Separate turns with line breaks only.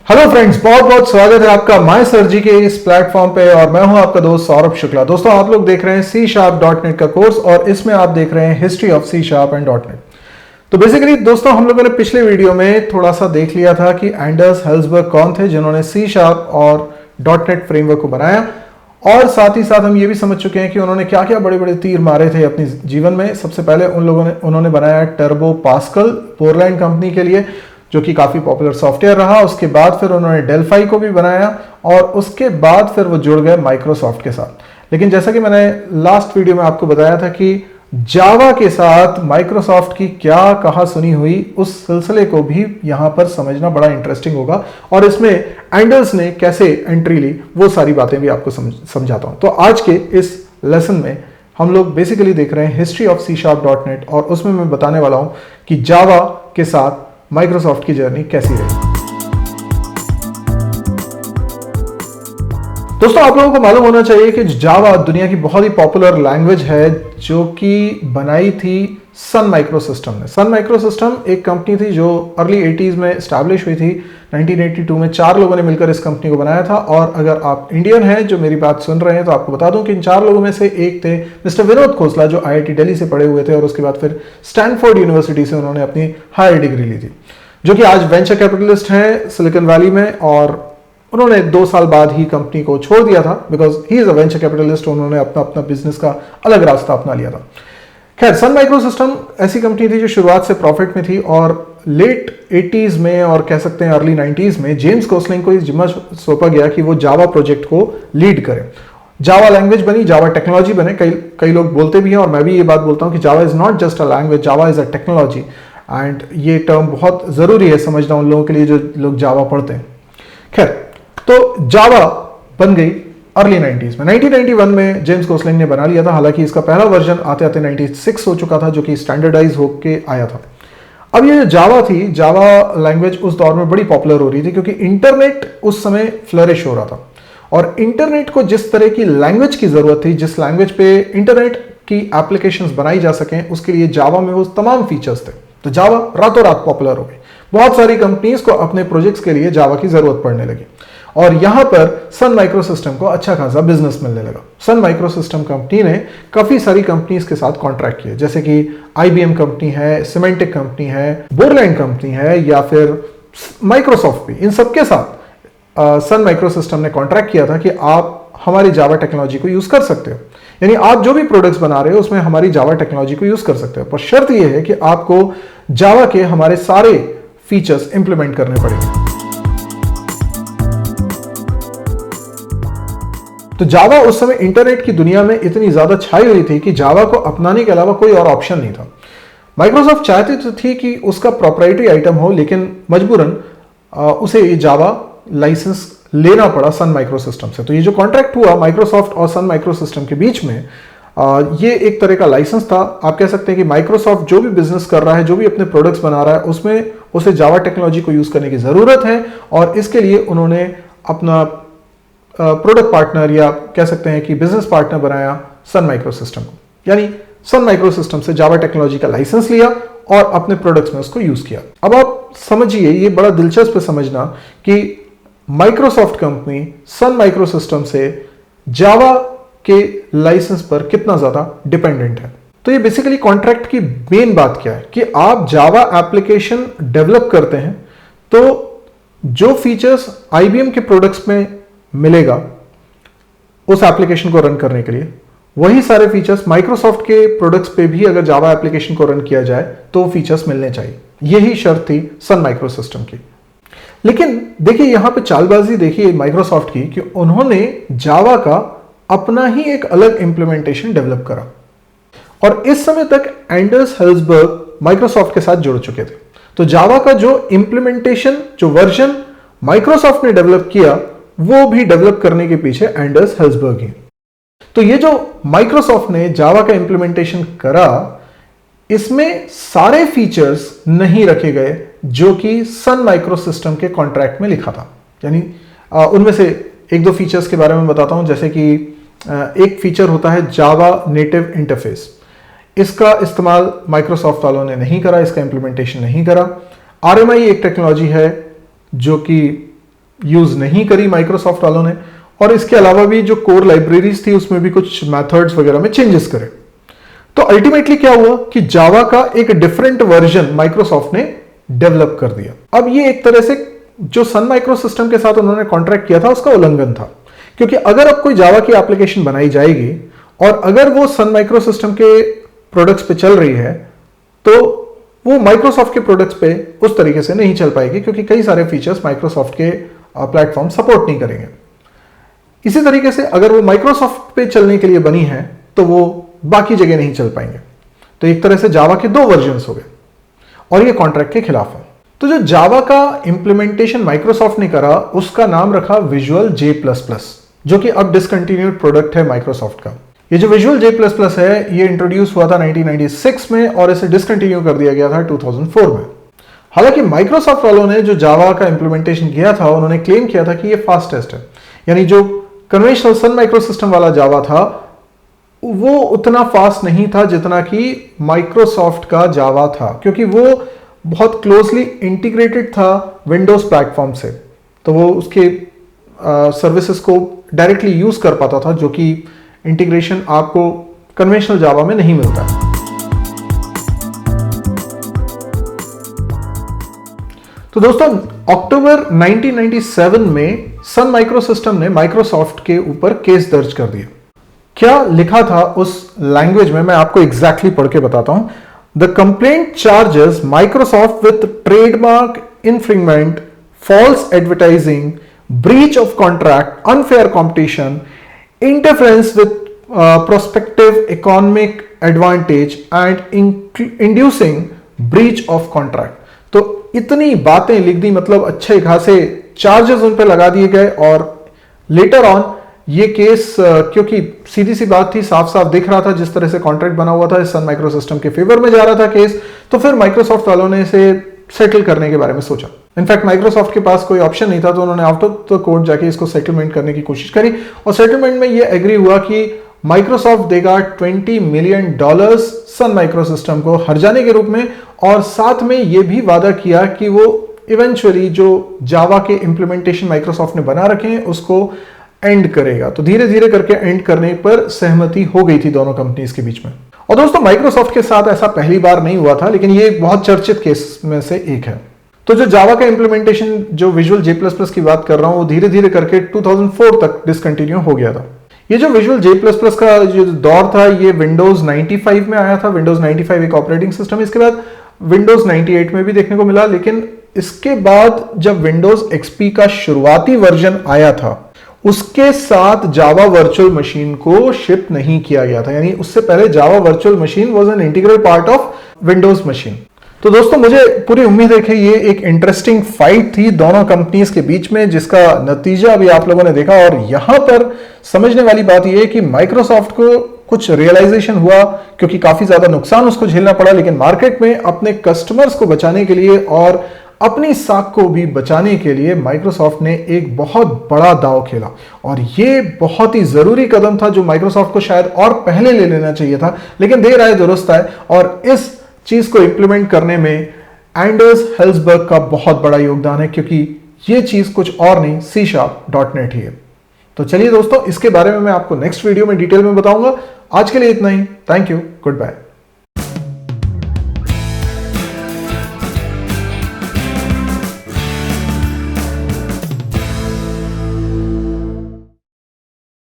Hello friends, बहुत बहुत स्वागत है आपका माय सर्जी के इस प्लेटफॉर्म पे और मैं हूं आपका दोस्त सौरभ शुक्ला। दोस्तों, आप लोग देख रहे हैं C#.NET का कोर्स और इसमें आप देख रहे हैं history of C# and .NET। तो बेसिकली दोस्तों, हम लोगों ने पिछले वीडियो में थोड़ा सा देख लिया था कि एंडर्स हेल्सबर्ग कौन थे जिन्होंने C# और .NET फ्रेमवर्क को बनाया, और साथ ही साथ हम ये भी समझ चुके हैं कि उन्होंने क्या क्या बड़े बड़े तीर मारे थे अपने जीवन में। सबसे पहले उन्होंने बनाया टर्बो पास्कल पोरलैंड कंपनी के लिए, जो कि काफ़ी पॉपुलर सॉफ्टवेयर रहा। उसके बाद फिर उन्होंने डेल्फाई को भी बनाया और उसके बाद फिर वो जुड़ गए माइक्रोसॉफ्ट के साथ। लेकिन जैसा कि मैंने लास्ट वीडियो में आपको बताया था कि जावा के साथ माइक्रोसॉफ्ट की क्या कहा सुनी हुई, उस सिलसिले को भी यहां पर समझना बड़ा इंटरेस्टिंग होगा और इसमें एंडर्स ने कैसे एंट्री ली वो सारी बातें भी आपको समझाता हूं। तो आज के इस लेसन में हम लोग बेसिकली देख रहे हैं हिस्ट्री ऑफ C#.NET और उसमें मैं बताने वाला हूं कि जावा के साथ माइक्रोसॉफ्ट की जर्नी कैसी रही। दोस्तों, आप लोगों को मालूम होना चाहिए कि जावा दुनिया की बहुत ही पॉपुलर लैंग्वेज है जो कि बनाई थी सन माइक्रोसिस्टम ने। सन माइक्रोसिस्टम एक कंपनी थी जो अर्ली 80s में स्टैब्लिश हुई थी। 1982 में 4 लोगों ने मिलकर इस कंपनी को बनाया था। और अगर आप इंडियन हैं जो मेरी बात सुन रहे हैं तो आपको बता दूं कि इन 4 लोगों में से एक थे मिस्टर विनोद खोसला, जो IIT दिल्ली से पढ़े हुए थे और उसके बाद फिर स्टैनफोर्ड यूनिवर्सिटी से उन्होंने अपनी हायर डिग्री ली थी, जो कि आज वेंचर कैपिटलिस्ट हैं सिलिकॉन वैली में। और उन्होंने 2 साल बाद ही कंपनी को छोड़ दिया था because he is a venture capitalist. उन्होंने अपना बिजनेस का अलग रास्ता अपना लिया था। खैर, सन माइक्रोसिस्टम ऐसी कंपनी थी जो शुरुआत से प्रॉफिट में थी और लेट 80s में और कह सकते हैं अर्ली 90s में जेम्स गोसलिंग को इस जिम्मा सौंपा गया कि वो जावा प्रोजेक्ट को लीड करे। जावा लैंग्वेज बनी, जावा टेक्नोलॉजी बने। कई लोग बोलते भी हैं और मैं भी ये बात बोलता हूं कि Java is not just a language, Java is a technology. And ये टर्म बहुत जरूरी है समझना उन लोगों के लिए जो लोग जावा पढ़ते हैं। खैर, तो जावा बन गई अर्ली 90s में। 1991 में जेम्स गोसलिंग ने बना लिया था। हालांकि इसका पहला वर्जन आते आते 96 हो चुका था, जो कि स्टैंडर्डाइज होके आया था। अब ये जावा थी, जावा लैंग्वेज उस दौर में बड़ी पॉपुलर हो रही थी क्योंकि इंटरनेट उस समय फ्लरिश हो रहा था। और इंटरनेट को जिस तरह की लैंग्वेज की जरूरत थी, जिस लैंग्वेज पे इंटरनेट की एप्लीकेशंस बनाई जा सकें, उसके लिए जावा में वो तमाम फीचर्स थे। तो जावा रातों रात पॉपुलर हो गई। बहुत सारी कंपनीज को अपने प्रोजेक्ट्स के लिए जावा की जरूरत पड़ने लगी और यहां पर सन माइक्रोसिस्टम को अच्छा खासा बिजनेस मिलने लगा। सन माइक्रोसिस्टम कंपनी ने काफी सारी कंपनीज के साथ कॉन्ट्रैक्ट किए, जैसे कि IBM कंपनी है, सिमेंटिक कंपनी है, बोरलैंड कंपनी है या फिर माइक्रोसॉफ्ट भी। इन सबके साथ सन माइक्रोसिस्टम ने कॉन्ट्रैक्ट किया था कि आप हमारी जावा टेक्नोलॉजी को यूज कर सकते हो, यानी आप जो भी प्रोडक्ट्स बना रहे हो उसमें हमारी जावा टेक्नोलॉजी को यूज कर सकते हो, पर शर्त यह है कि आपको जावा के हमारे सारे फीचर्स इंप्लीमेंट करने पड़ेंगे। तो जावा उस समय इंटरनेट की दुनिया में इतनी ज्यादा छाई हुई थी कि जावा को अपनाने के अलावा कोई और ऑप्शन नहीं था। माइक्रोसॉफ्ट चाहती तो थी कि उसका प्रोप्राइटरी आइटम हो, लेकिन मजबूरन उसे ये जावा लाइसेंस लेना पड़ा सन माइक्रोसिस्टम से। तो ये जो कॉन्ट्रैक्ट हुआ माइक्रोसॉफ्ट और सन माइक्रोसिस्टम के बीच में, ये एक तरह का लाइसेंस था। आप कह सकते हैं कि माइक्रोसॉफ्ट जो भी बिजनेस कर रहा है, जो भी अपने प्रोडक्ट्स बना रहा है, उसमें उसे जावा टेक्नोलॉजी को यूज करने की जरूरत है और इसके लिए उन्होंने अपना प्रोडक्ट पार्टनर या कह सकते हैं कि बिजनेस पार्टनर बनाया सन माइक्रोसिस्टम को। यानी सन माइक्रोसिस्टम से जावा टेक्नोलॉजी का लाइसेंस लिया और अपने प्रोडक्ट्स में उसको यूज किया। अब आप समझिए, ये बड़ा दिलचस्प है समझना कि माइक्रोसॉफ्ट कंपनी सन माइक्रोसिस्टम से जावा के लाइसेंस पर कितना ज्यादा डिपेंडेंट है। तो ये बेसिकली कॉन्ट्रैक्ट की मेन बात क्या है कि आप जावा एप्लीकेशन डेवलप करते हैं तो जो फीचर्स IBM के प्रोडक्ट्स में मिलेगा उस एप्लीकेशन को रन करने के लिए, वही सारे फीचर्स माइक्रोसॉफ्ट के प्रोडक्ट्स पे भी अगर जावा एप्लीकेशन को रन किया जाए तो वो फीचर्स मिलने चाहिए। यही शर्त थी सन माइक्रोसिस्टम की। लेकिन देखिए यहां पे चालबाजी देखिए माइक्रोसॉफ्ट की कि उन्होंने जावा का अपना ही एक अलग इंप्लीमेंटेशन डेवलप करा और इस समय तक एंडर्स हेल्सबर्ग माइक्रोसॉफ्ट के साथ जुड़ चुके थे। तो जावा का जो इंप्लीमेंटेशन, जो वर्जन माइक्रोसॉफ्ट ने डेवलप किया, वो भी डेवलप करने के पीछे एंडर्स हेल्सबर्ग ही। तो ये जो माइक्रोसॉफ्ट ने जावा का इंप्लीमेंटेशन करा, इसमें सारे फीचर्स नहीं रखे गए जो कि सन माइक्रोसिस्टम के कॉन्ट्रैक्ट में लिखा था। यानी उनमें से एक दो फीचर्स के बारे में बताता हूं, जैसे कि एक फीचर होता है जावा नेटिव इंटरफेस। इसका इस्तेमाल माइक्रोसॉफ्ट वालों ने नहीं करा, इसका इंप्लीमेंटेशन नहीं करा। RMI एक टेक्नोलॉजी है जो कि यूज नहीं करी माइक्रोसॉफ्ट वालों ने, और इसके अलावा भी जो कोर लाइब्रेरीज थी उसमें भी कुछ मेथड्स वगैरह में चेंजेस करे। तो अल्टीमेटली क्या हुआ कि जावा का एक डिफरेंट वर्जन माइक्रोसॉफ्ट ने डेवलप कर दिया। अब ये एक तरह से जो सन माइक्रो सिस्टम के साथ उन्होंने कॉन्ट्रैक्ट किया था उसका उल्लंघन था, क्योंकि अगर अब कोई जावा की एप्लीकेशन बनाई जाएगी और अगर वो सन माइक्रो सिस्टम के प्रोडक्ट्स पे चल रही है तो वो माइक्रोसॉफ्ट के प्रोडक्ट्स पे उस तरीके से नहीं चल पाएगी, क्योंकि कई सारे फीचर्स माइक्रोसॉफ्ट के प्लेटफॉर्म सपोर्ट नहीं करेंगे। इसी तरीके से अगर वो माइक्रोसॉफ्ट पे चलने के लिए बनी है तो वो बाकी जगह नहीं चल पाएंगे। तो एक तरह से जावा के 2 वर्जन्स हो गए और ये कॉन्ट्रैक्ट के खिलाफ है। तो जो जावा का इंप्लीमेंटेशन माइक्रोसॉफ्ट ने करा उसका नाम रखा विजुअल J++, जो कि अब डिसकंटिन्यूड प्रोडक्ट है माइक्रोसॉफ्ट का। ये जो विजुअल J++ है ये इंट्रोड्यूस हुआ था 1996 में और इसे डिसकंटिन्यू कर दिया गया था 2004 में। हालांकि माइक्रोसॉफ्ट वालों ने जो जावा का इंप्लीमेंटेशन किया था उन्होंने क्लेम किया था कि ये फास्टेस्ट है, यानी जो कन्वेंशनल सन माइक्रो सिस्टम वाला जावा था वो उतना फास्ट नहीं था जितना कि माइक्रोसॉफ्ट का जावा था, क्योंकि वो बहुत क्लोजली इंटीग्रेटेड था विंडोज प्लेटफॉर्म से, तो वो उसके सर्विसेज को डायरेक्टली यूज कर पाता था, जो कि इंटीग्रेशन आपको कन्वेंशनल जावा में नहीं मिलता है। तो दोस्तों अक्टूबर 1997 में सन माइक्रो सिस्टम ने माइक्रोसॉफ्ट के ऊपर केस दर्ज कर दिया। क्या लिखा था उस लैंग्वेज में मैं आपको एग्जैक्टली पढ़ के बताता हूं। The complaint charges Microsoft with trademark infringement, false advertising, breach of contract, unfair competition, interference with prospective economic advantage and inducing breach of contract. तो इतनी बातें लिख दी, मतलब अच्छे खासे चार्जेस उन पर लगा दिए गए। और लेटर ऑन ये केस, क्योंकि सीधी सी बात थी, साफ साफ दिख रहा था जिस तरह से कॉन्ट्रैक्ट बना हुआ था, इस सन माइक्रो सिस्टम के फेवर में जा रहा था केस, तो फिर माइक्रोसॉफ्ट वालों ने इसे सेटल करने के बारे में सोचा। इनफैक्ट माइक्रोसॉफ्ट के पास कोई ऑप्शन नहीं था, तो उन्होंने आउट ऑफ द कोर्ट जाके इसको सेटलमेंट करने की कोशिश करी और सेटलमेंट में ये एग्री हुआ कि माइक्रोसॉफ्ट देगा $20 मिलियन सन माइक्रो सिस्टम को हर्जाने के रूप में, और साथ में यह भी वादा किया कि वो इवेंचुअली जो जावा के इंप्लीमेंटेशन माइक्रोसॉफ्ट ने बना रखे हैं उसको एंड करेगा। तो धीरे धीरे करके एंड करने पर सहमति हो गई थी दोनों कंपनीज के बीच में। और दोस्तों माइक्रोसॉफ्ट के साथ ऐसा पहली बार नहीं हुआ था, लेकिन ये एक बहुत चर्चित केस में से एक है। तो जो जावा का इंप्लीमेंटेशन, जो विजुअल J++ की बात कर रहा हूं, वो धीरे धीरे करके 2004 तक डिसकंटिन्यू हो गया था। ये जो विजुअल J++ का जो दौर था ये विंडोज 95 में आया था। विंडोज 95 एक ऑपरेटिंग सिस्टम, इसके बाद विंडोज 98 में भी देखने को मिला, लेकिन इसके बाद जब विंडोज XP का शुरुआती वर्जन आया था उसके साथ जावा वर्चुअल मशीन को शिप नहीं किया गया था, यानी उससे पहले Java virtual machine was an integral part of Windows machine. तो दोस्तों मुझे पूरी उम्मीद है कि ये एक इंटरेस्टिंग फाइट थी दोनों कंपनीज के बीच में, जिसका नतीजा अभी आप लोगों ने देखा। और यहां पर समझने वाली बात यह है कि माइक्रोसॉफ्ट को कुछ रियलाइजेशन हुआ, क्योंकि काफी ज्यादा नुकसान उसको झेलना पड़ा, लेकिन मार्केट में अपने कस्टमर्स को बचाने के लिए और अपनी साख को भी बचाने के लिए माइक्रोसॉफ्ट ने एक बहुत बड़ा दांव खेला। और ये बहुत ही जरूरी कदम था जो माइक्रोसॉफ्ट को शायद और पहले ले लेना चाहिए था, लेकिन देर आए दुरुस्त आए। और इस चीज को इंप्लीमेंट करने में एंडर्स हेल्सबर्ग का बहुत बड़ा योगदान है, क्योंकि ये चीज कुछ और नहीं C#.net ही है। तो चलिए दोस्तों, इसके बारे में मैं आपको नेक्स्ट वीडियो में डिटेल में बताऊंगा। आज के लिए इतना ही। Thank you, good bye.